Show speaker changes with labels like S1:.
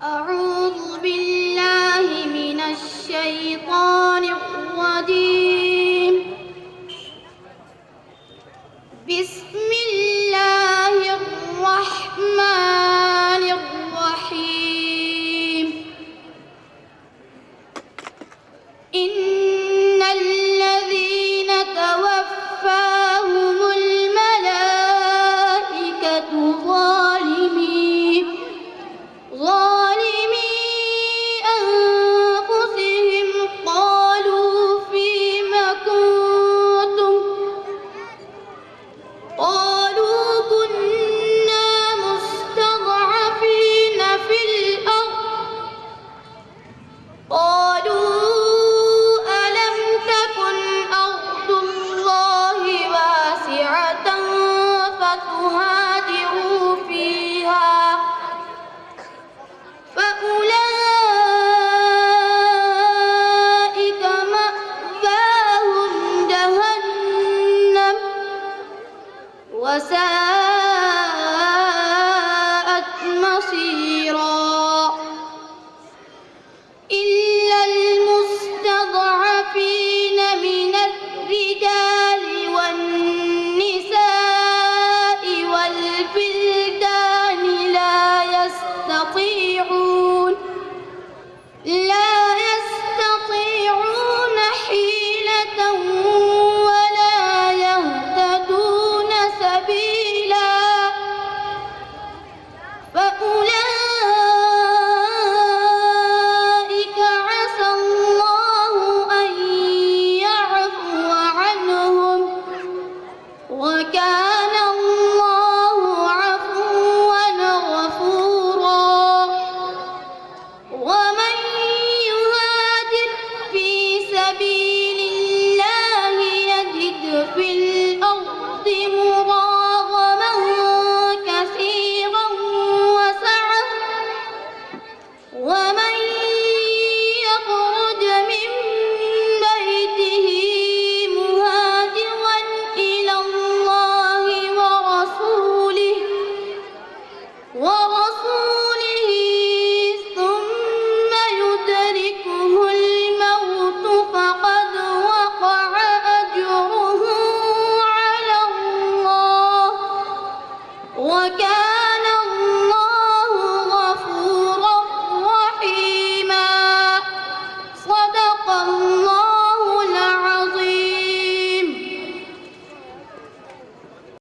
S1: أعوذ بالله من الشيطان الرجيم. بسم الله الرحمن الرحيم. إن الذين توفاهم الملائكة ظالمي أنفسهم قالوا فيم كنتم؟ قالوا كنا مستضعفين في الأرض. قالوا ألم تكن أرض الله واسعة فتهاجروا فيها فأولئك مأواهم جهنم وساءت مصيرا. إلا المستضعفين من الرجال والنساء والبلدان لا يستطيعون حيلة ولا يهتدون سبيلا. فأولئك عسى الله أن يعفو عنهم وكان الله عفوا غفورا. ومن يهاجر في سبيل الله يجد في الأرض مراغما كثيرا وسعة. ومن يخرج من بيته مهاجرا إلى الله ورسوله ثم يدركه الموت فقد وقع أجره على الله وكان